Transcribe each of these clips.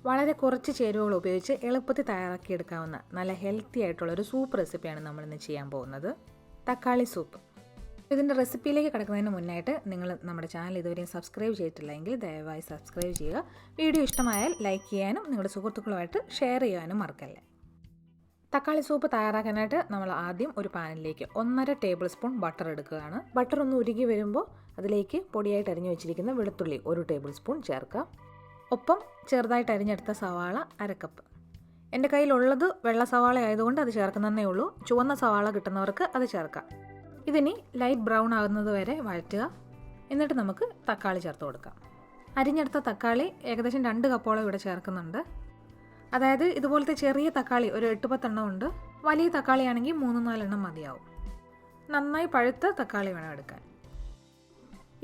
വളരെ കുറച്ച് ചേരുവകൾ ഉപയോഗിച്ച് എളുപ്പത്തിൽ തയ്യാറാക്കിയെടുക്കാവുന്ന നല്ല ഹെൽത്തി ആയിട്ടുള്ള ഒരു സൂപ്പ് റെസിപ്പിയാണ് നമ്മളിന്ന് ചെയ്യാൻ പോകുന്നത്. തക്കാളി സൂപ്പ്. ഇതിൻ്റെ റെസിപ്പിയിലേക്ക് കിടക്കുന്നതിന് മുന്നായിട്ട് നിങ്ങൾ നമ്മുടെ ചാനൽ ഇതുവരെയും സബ്സ്ക്രൈബ് ചെയ്തിട്ടില്ലെങ്കിൽ ദയവായി സബ്സ്ക്രൈബ് ചെയ്യുക. വീഡിയോ ഇഷ്ടമായാൽ ലൈക്ക് ചെയ്യാനും നിങ്ങളുടെ സുഹൃത്തുക്കളുമായിട്ട് ഷെയർ ചെയ്യാനും മറക്കല്ലേ. തക്കാളി സൂപ്പ് തയ്യാറാക്കാനായിട്ട് നമ്മൾ ആദ്യം ഒരു പാനിലേക്ക് 1.5 ടേബിൾ സ്പൂൺ ബട്ടർ എടുക്കുകയാണ്. ബട്ടർ ഒന്ന് ഉരുകി വരുമ്പോൾ അതിലേക്ക് പൊടിയായിട്ട് അരിഞ്ഞു വെച്ചിരിക്കുന്ന വെളുത്തുള്ളി 1 ടേബിൾ സ്പൂൺ ചേർക്കുക. ഒപ്പം ചെറുതായിട്ട് അരിഞ്ഞെടുത്ത സവാള 1/2 കപ്പ്. എൻ്റെ കയ്യിലുള്ളത് വെള്ള സവാള ആയതുകൊണ്ട് അത് ചേർക്കുന്നതേ ഉള്ളൂ. ചുവന്ന സവാള കിട്ടുന്നവർക്ക് അത് ചേർക്കാം. ഇതിനി ലൈറ്റ് ബ്രൗൺ ആകുന്നത് വരെ വഴറ്റുക. എന്നിട്ട് നമുക്ക് തക്കാളി ചേർത്ത് കൊടുക്കാം. അരിഞ്ഞെടുത്ത തക്കാളി ഏകദേശം 2 കപ്പോളം ഇവിടെ ചേർക്കുന്നുണ്ട്. അതായത് ഇതുപോലത്തെ ചെറിയ തക്കാളി ഒരു 8-10 എണ്ണം ഉണ്ട്. വലിയ തക്കാളി ആണെങ്കിൽ 3-4 എണ്ണം മതിയാവും. നന്നായി പഴുത്ത തക്കാളി വേണം എടുക്കാൻ.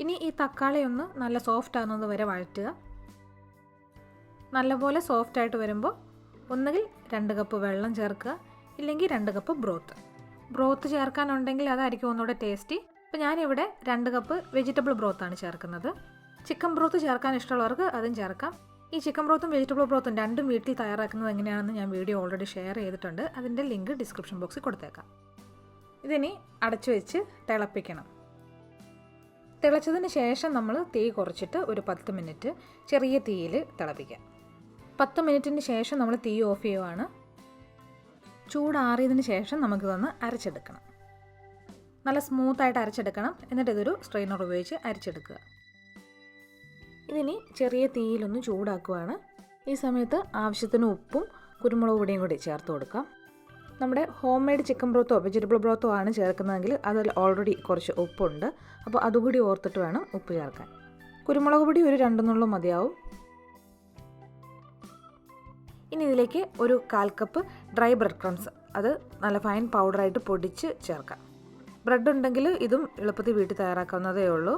ഇനി ഈ തക്കാളി ഒന്ന് നല്ല സോഫ്റ്റ് ആകുന്നത് വരെ വഴറ്റുക. നല്ലപോലെ സോഫ്റ്റായിട്ട് വരുമ്പോൾ ഒന്നുകിൽ 2 കപ്പ് വെള്ളം ചേർക്കുക, ഇല്ലെങ്കിൽ 2 കപ്പ് ബ്രോത്ത് ചേർക്കാനുണ്ടെങ്കിൽ അതായിരിക്കും ഒന്നുകൂടെ ടേസ്റ്റി. അപ്പോൾ ഞാനിവിടെ 2 കപ്പ് വെജിറ്റബിൾ ബ്രോത്താണ് ചേർക്കുന്നത്. ചിക്കൻ ബ്രോത്ത് ചേർക്കാൻ ഇഷ്ടമുള്ളവർക്ക് അതും ചേർക്കാം. ഈ ചിക്കൻ ബ്രോത്തും വെജിറ്റബിൾ ബ്രോത്തും രണ്ടും വീട്ടിൽ തയ്യാറാക്കുന്നത് എങ്ങനെയാണെന്ന് ഞാൻ വീഡിയോ ഓൾറെഡി ഷെയർ ചെയ്തിട്ടുണ്ട്. അതിൻ്റെ ലിങ്ക് ഡിസ്ക്രിപ്ഷൻ ബോക്സിൽ കൊടുത്തേക്കാം. ഇതിനി അടച്ചു വെച്ച് തിളപ്പിക്കണം. തിളച്ചതിന് ശേഷം നമ്മൾ തീ കുറച്ചിട്ട് ഒരു 10 മിനിറ്റ് ചെറിയ തീയിൽ തിളപ്പിക്കാം. 10 മിനിറ്റിന് ശേഷം നമ്മൾ തീ ഓഫ് ചെയ്യുവാണ്. ചൂടാറിയതിന് ശേഷം നമുക്കിതൊന്ന് അരച്ചെടുക്കണം. നല്ല സ്മൂത്തായിട്ട് അരച്ചെടുക്കണം. എന്നിട്ട് ഇതൊരു സ്ട്രെയിനർ ഉപയോഗിച്ച് അരച്ചെടുക്കുക. ഇതിനി ചെറിയ തീയിലൊന്ന് ചൂടാക്കുവാണ്. ഈ സമയത്ത് ആവശ്യത്തിന് ഉപ്പും കുരുമുളക് പൊടിയും കൂടി ചേർത്ത് കൊടുക്കാം. നമ്മുടെ ഹോം മെയ്ഡ് ചിക്കൻ ബ്രോത്തോ വെജിറ്റബിൾ ബ്രോത്തോ ആണ് ചേർക്കുന്നതെങ്കിൽ അതിൽ ഓൾറെഡി കുറച്ച് ഉപ്പുണ്ട്. അപ്പോൾ അതുകൂടി ഓർത്തിട്ട് വേണം ഉപ്പ് ചേർക്കാൻ. കുരുമുളക് പൊടി ഒരു 2 നുള്ളു മതിയാവും. ഇനി ഇതിലേക്ക് ഒരു 1/4 കപ്പ് ഡ്രൈ ബ്രെഡ് ക്രംസ്, അത് നല്ല ഫൈൻ പൗഡറായിട്ട് പൊടിച്ച് ചേർക്കാം. ബ്രെഡ് ഉണ്ടെങ്കിൽ ഇതും എളുപ്പത്തിൽ വീട്ടിൽ തയ്യാറാക്കാവുന്നതേ ഉള്ളൂ.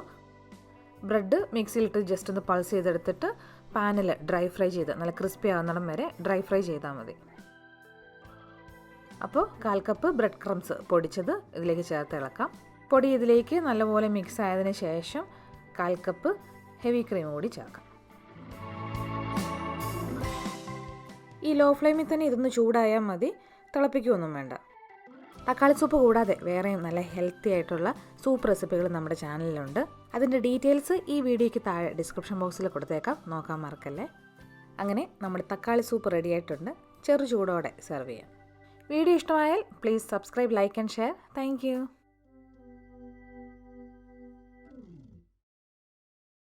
ബ്രെഡ് മിക്സിയിലിട്ട് ജസ്റ്റ് ഒന്ന് പൾസ് ചെയ്തെടുത്തിട്ട് പാനിൽ ഡ്രൈ ഫ്രൈ ചെയ്ത് നല്ല ക്രിസ്പി ആവുന്നിടം വരെ ഡ്രൈ ഫ്രൈ ചെയ്താൽ മതി. അപ്പോൾ 1/4 കപ്പ് ബ്രെഡ് ക്രംസ് പൊടിച്ചത് ഇതിലേക്ക് ചേർത്ത് ഇളക്കാം. പൊടി ഇതിലേക്ക് നല്ലപോലെ മിക്സ് ആയതിനു ശേഷം 1/4 കപ്പ് ഹെവി ക്രീം കൂടി ചേർക്കാം. ഈ ലോ ഫ്ലെയിമിൽ തന്നെ ഇതൊന്ന് ചൂടായാൽ മതി, തിളപ്പിക്കുകയൊന്നും വേണ്ട. തക്കാളി സൂപ്പ് കൂടാതെ വേറെയും നല്ല ഹെൽത്തി ആയിട്ടുള്ള സൂപ്പ് റെസിപ്പികൾ നമ്മുടെ ചാനലിലുണ്ട്. അതിൻ്റെ ഡീറ്റെയിൽസ് ഈ വീഡിയോയ്ക്ക് താഴെ ഡിസ്ക്രിപ്ഷൻ ബോക്സിൽ കൊടുത്തേക്കാം, നോക്കാൻ മറക്കല്ലേ. അങ്ങനെ നമ്മുടെ തക്കാളി സൂപ്പ് റെഡി ആയിട്ടുണ്ട്. ചെറു ചൂടോടെ സെർവ് ചെയ്യാം. വീഡിയോ ഇഷ്ടമായാൽ please subscribe, like and share. Thank you.